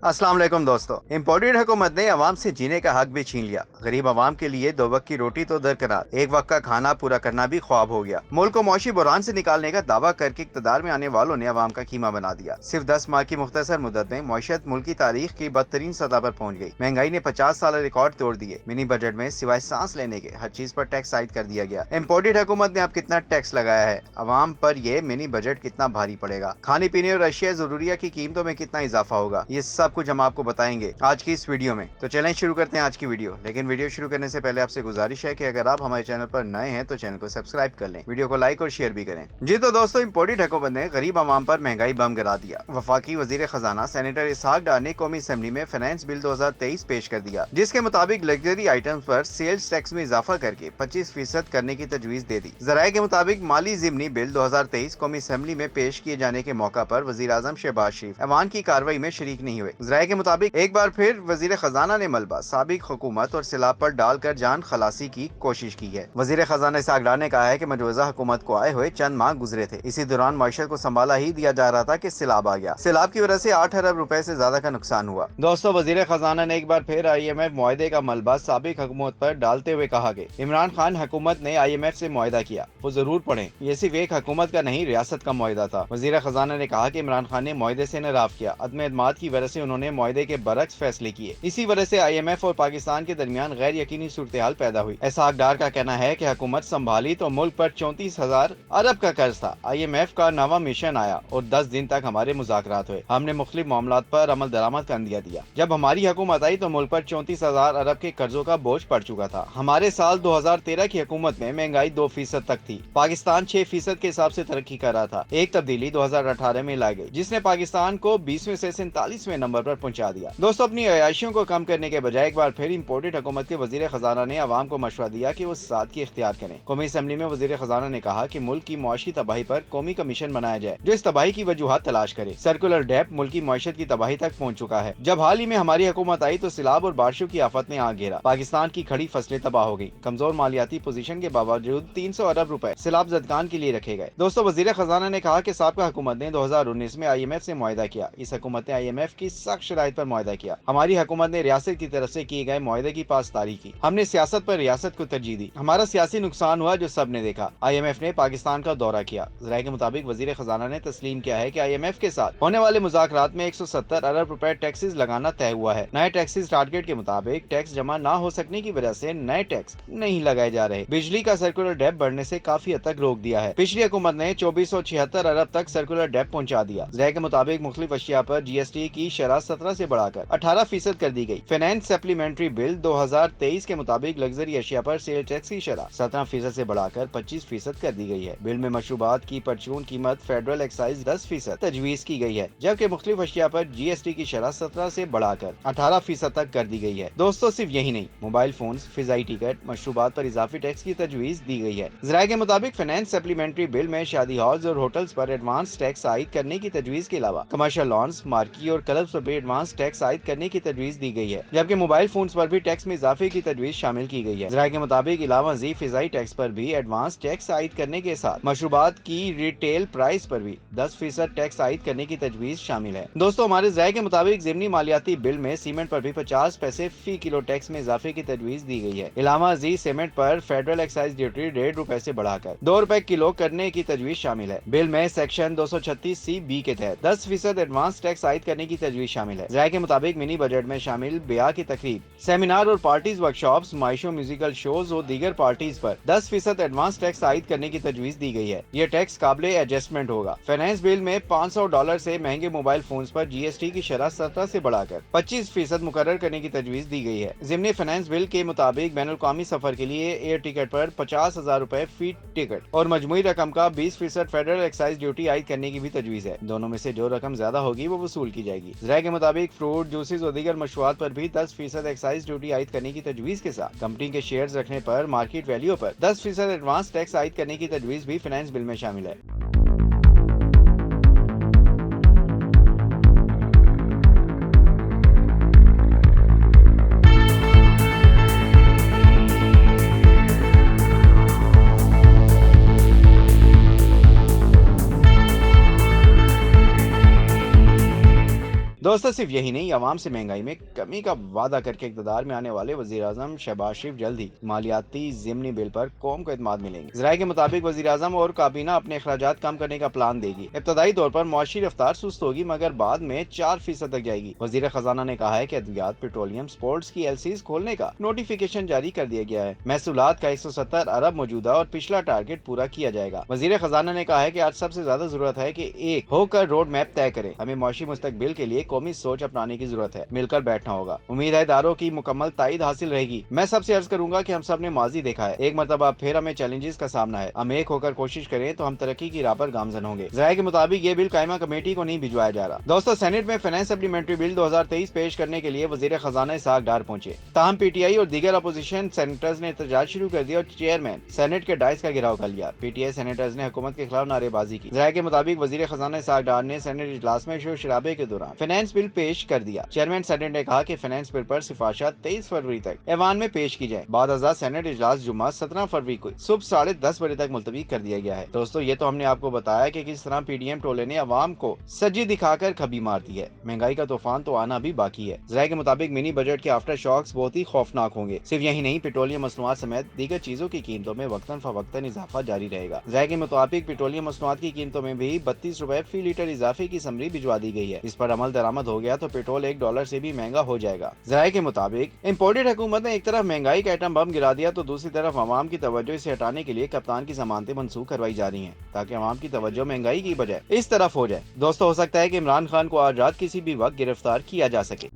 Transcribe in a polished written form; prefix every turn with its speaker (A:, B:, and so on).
A: अस्सलाम वालेकुम दोस्तों। इम्पोर्टेड हुकूमत ने अवाम से जीने का हक भी छीन लिया। गरीब अवाम के लिए दो वक्त की रोटी तो दरकरार, एक वक्त का खाना पूरा करना भी ख्वाब हो गया। मुल्क को मौशी बुरान से निकालने का दावा करके इक़्तिदार में आने वालों ने अवाम का कीमा बना दिया। सिर्फ 10 माह की मुख्तसर मुद्दत में मईशत मुल्क की तारीख की बदतरीन सतह पर पहुंच गई। महंगाई ने 50 साल रिकॉर्ड तोड़ दिए। मिनी बजट में सिवाय सांस लेने के हर चीज पर टैक्स आयद कर दिया गया। इम्पोर्टेड हुकूमत ने अब कितना टैक्स लगाया है, अवाम पर ये मिनी बजट कितना भारी पड़ेगा, खाने पीने और अशिया जरूरिया की कीमतों में कितना इजाफा होगा, ये सब कुछ हम आपको बताएंगे आज की इस वीडियो में। तो चलें शुरू करते हैं आज की वीडियो। लेकिन वीडियो शुरू करने से पहले आपसे गुजारिश है कि अगर आप हमारे चैनल पर नए हैं तो चैनल को सब्सक्राइब कर लें, वीडियो को लाइक और शेयर भी करें। जी तो दोस्तों, इम्पोर्टेड हुकूमत ने गरीब आवाम पर महंगाई बम गिरा दिया। वफाकी वजीर खजाना सेनेटर इसहाक डार ने कौमी असेंबली में फाइनेंस बिल 2023 पेश कर दिया, जिसके मुताबिक लग्जरी आइटम्स पर सेल्स टैक्स में इजाफा करके 25% करने की तजवीज दे दी। जराये के मुताबिक माली जिमनी बिल 2023 कौमी असेंबली में पेश किए जाने के मौका पर वजीर आजम शहबाज शरीफ ऐवान की कार्रवाई में शरीक नहीं हुए। जराये के मुताबिक एक बार फिर वजीर खजाना ने मलबा साबिक हुकूमत और सैलाब पर डालकर जान खलासी की कोशिश की है। वजीर खजाना इसहाक डार ने कहा है कि मौजूदा हुकूमत को आए हुए चंद माह गुजरे थे, इसी दौरान मईशत को संभाला ही दिया जा रहा था कि सैलाब आ गया। सैलाब की वजह से 8 अरब रुपए से ज्यादा का नुकसान हुआ। दोस्तों, वजीर खजाना ने एक बार फिर IMF मुआहदे का मलबा साबिक हुकूमत पर डालते हुए कहा कि इमरान खान हुकूमत ने IMF से मुआहदा किया, वो जरूर पढ़ें, ये सिर्फ एक हुकूमत का नहीं रियासत का मुआहदा था। वजीर खजाना ने कहा कि इमरान खान ने मुआहदे से नाराफ किया, अदम एतमाद की वजह से उन्होंने मुआहदे के बरक्स फैसले किए, इसी वजह से IMF और पाकिस्तान के दरमियान गैर यकीनी सूरत हाल पैदा हुई। इसहाक डार का कहना है कि हुकूमत संभाली तो मुल्क पर 34,000 अरब का कर्ज था। IMF का नवा मिशन आया और 10 दिन तक हमारे मुज़ाकरात हुए, हमने मुख्तलिफ मामलात पर अमल दरामद कर दिया। जब हमारी हुकूमत आई तो मुल्क पर 34,000 अरब के कर्जों का बोझ पड़ चुका था। हमारे साल 2013 की हुकूमत में महंगाई 2% तक थी, पाकिस्तान 6% के हिसाब से तरक्की कर रहा था। एक तब्दीली 2018 में लाई गई, जिसने पाकिस्तान को 20वें से 47वें नंबर पर पहुंचा दिया। दोस्तों, अपनी अयाशियों को कम करने के बजाय एक बार फिर इम्पोर्टेड हुकूमत के वजीर खजाना ने अवाम को मशवरा दिया कि वो सादगी इख्तियार करें। कौमी असेंबली में वजीर खजाना ने कहा कि मुल्क की मुआशी तबाही पर कौमी कमीशन बनाया जाए, जो इस तबाही की वजूहात तलाश करे। सर्कुलर डेप मुल्क की मुआशत की तबाही तक पहुंच चुका है। जब हाल ही में हमारी हुकूमत आई तो सैलाब और बारिशों की आफत ने आग घेरा, पाकिस्तान की खड़ी फसलें तबाह हो गई। कमजोर मालियाती पोजीशन के बावजूद 300 अरब रुपए सैलाब जदगान के लिए रखे गए। दोस्तों, वजीर खजाना ने कहा कि साबका हुकूमत ने 2019 में IMF से मुआहदा किया, इस हुकूमत ने IMF की सख्त शराइत पर मुआहदा किया। हमारी हुकूमत ने रियासत की तरफ से किए गए मुआहदे की पासदारी की, हमने सियासत पर रियासत को तरजीह दी। हमारा सियासी नुकसान हुआ जो सब ने देखा। IMF ने पाकिस्तान का दौरा किया। जराये के मुताबिक वजीर खजाना ने तस्लीम किया है कि IMF के साथ होने वाले मुज़ाकरात में 170 अरब रुपए टैक्सेस लगाना तय हुआ है। नए टैक्सेस टारगेट के मुताबिक टैक्स जमा न हो सकने की वजह से नए टैक्स नहीं लगाए जा रहे। बिजली का सर्कुलर डेप बढ़ने से काफी हद तक रोक दिया है। पिछली हुकूमत ने 2476 अरब तक सर्कुलर डेप पहुंचा दिया। जराये के मुताबिक मुख्तलिफ अशिया पर GST की शरह 17 से बढ़ाकर 18% कर दी गई। फाइनेंस सप्लीमेंट्री बिल 2023 के मुताबिक लग्जरी अशिया पर सेल टैक्स की शरह 17% से बढ़ाकर 25% कर दी गई है। बिल में मशरूबात की परचून कीमत फेडरल एक्साइज 10% तजवीज की गई है, जबकि मुख्तलिफ अशिया पर GST की शरह 17 से बढ़ाकर 18% तक कर दी गई है। दोस्तों, सिर्फ यही नहीं, मोबाइल फोन, फिजाई टिकट, मशरूबात पर इजाफी टैक्स की तजवीज दी गई है। जराये के मुताबिक फाइनेंस सप्लीमेंट्री बिल में शादी हॉल्स और होटल्स पर एडवांस टैक्स आयद करने की तजवीज के अलावा कमर्शियल लॉन्स, मार्की और क्लब्स पर भी एडवांस टैक्स आयद करने की तजवीज दी गई है, जबकि मोबाइल फोन्स पर भी टैक्स में इजाफे की तजवीज शामिल की गई है। जराये के मुताबिक इलावा फिजाई टैक्स पर भी एडवांस टैक्स आयद करने के साथ मशरूबात की रिटेल प्राइस पर भी 10% टैक्स आयद करने की तजवीज शामिल है। दोस्तों, हमारे जराये के मुताबिक ज़िमनी मालियाती बिल में सीमेंट पर भी 50 पैसे फी किलो टैक्स में इजाफे की तजवीज दी गई है। इलावा सीमेंट पर फेडरल एक्साइज ड्यूटी 1.5 रुपए से बढ़ाकर 2 रुपए किलो करने की तजवीज शामिल है। बिल में सेक्शन 236C(b) के तहत 10% एडवांस टैक्स आयद करने की तजवीज शामिल है। जराये के मुताबिक मिनी बजट में शामिल ब्याह की तकरीब, सेमिनार और पार्टीज, वर्कशॉप्स, माइशो, म्यूजिकल शोज और दीगर पार्टीज पर 10% एडवांस टैक्स आयद करने की तजवीज दी गई है। यह टैक्स काबिल एडजस्टमेंट होगा। फाइनेंस बिल में $500 से महंगे मोबाइल फोन्स पर GST की शरह 17 से बढ़ाकर 25% मुकर्रर करने की तजवीज दी गई है। ज़िमनी फाइनेंस बिल के मुताबिक बैनुल अक़वामी सफर के लिए एयर टिकट पर 50,000 रुपए फी टिकट और मजमूई रकम का 20% फेडरल एक्साइज ड्यूटी आयद करने की भी तजवीज है। दोनों में से जो रकम ज्यादा होगी वो वसूल की जाएगी। जराये के मुताबिक फ्रूट, जूसेस और दीगर मशरूबात पर भी 10% एक्साइज ड्यूटी आयद करने की तजवीज के साथ कंपनी के शेयर्स रखने पर मार्केट वैल्यू पर 10% एडवांस टैक्स आयद करने की तजवीज भी फाइनेंस बिल में शामिल है। दोस्तों सिर्फ यही नहीं, आवाम से महंगाई में कमी का वादा करके इक़्तिदार में आने वाले वज़ीर आज़म शहबाज शरीफ जल्द ही मालियाती ज़िमनी बिल पर कौम को इत्मीनान मिलेंगे। ज़राए के मुताबिक वज़ीर आज़म और काबीना अपने अखराजात कम करने का प्लान देगी। इब्तदाई तौर पर मुआशी रफ्तार सुस्त होगी मगर बाद में 4% तक जाएगी। वज़ीर खजाना ने कहा है कि अद्वियात, पेट्रोलियम, स्पोर्ट्स की LCs खोलने का नोटिफिकेशन जारी कर दिया गया है। महसूलात का 170 अरब मौजूदा और पिछला टारगेट पूरा किया जाएगा। वज़ीर खजाना ने कहा है कि आज सबसे ज्यादा जरूरत है कि एक होकर रोड मैप तय करें। हमें मुआशी मुस्तकबिल के लिए कौमी सोच अपनाने की जरूरत है, मिलकर बैठना होगा। उम्मीद है इदारों की मुकम्मल ताईद हासिल रहेगी। मैं सबसे अर्ज करूंगा कि हम सब ने माजी देखा है, एक मरतबा फिर हमें चैलेंजेस का सामना है। हम एक होकर कोशिश करें तो हम तरक्की की राह पर गामजन होंगे। ज़राए के मुताबिक ये बिल कायमा कमेटी को नहीं भिजवाया जा रहा। दोस्तों सेनेट में फाइनेंस सप्लीमेंट्री बिल 2023 पेश करने के लिए वज़ीर खजाना इसहाक डार पहुंचे। ताहम PTI और दीगर अपोजिशन सेनेटर्स ने एहतजाज शुरू कर दिया और चेयरमैन सेनेट के डाइस का घेराव कर लिया। PTI सेनेटर्स ने हुकूमत के खिलाफ नारेबाजी की। ज़राए के मुताबिक वज़ीर खजाना इसहाक डार ने सेनेट इजलास में शोर शराबे के दौरान फाइनेंस बिल पेश कर दिया। चेयरमैन सेनेट ने कहा कि फाइनेंस बिल पर सिफारिशात 23 फरवरी तक ऐवान में पेश की जाए। बाद अज़ा सेनेट इजलास जुम्मा 17 फरवरी को सुबह 10:30 बजे तक मुलतवी कर दिया गया है। दोस्तों ये तो हमने आपको बताया कि किस तरह PDM टोले ने अवाम को सज्जी दिखाकर खबी मार दी है। महंगाई का तूफान तो आना भी बाकी है। ज़राए के मुताबिक मिनी बजट के आफ्टर शॉक्स बहुत ही खौफनाक होंगे। सिर्फ यही नहीं, पेट्रोलियम मसनूआत समेत दीगर चीजों की कीमतों में वक्तन फवक्तन इजाफा जारी रहेगा। ज़राए के मुताबिक पेट्रोलियम मसनूआत की कीमतों में भी 32 रुपए फी लीटर इजाफे की समरी भिजवा दी गई है। इस पर अमल दरामद हो गया तो पेट्रोल $1 से भी महंगा हो जाएगा। ज़राए के मुताबिक इम्पोर्टेड हुकूमत ने एक तरफ महंगाई का एटम बम गिरा दिया तो दूसरी तरफ अवाम की तवज्जो इसे हटाने के लिए कप्तान की जमानतें मनसूख करवाई जा रही हैं ताकि अवाम की तवज्जो महंगाई की बजाय इस तरफ हो जाए। दोस्तों हो सकता है कि इमरान खान को आज रात किसी भी वक्त गिरफ्तार किया जा सके।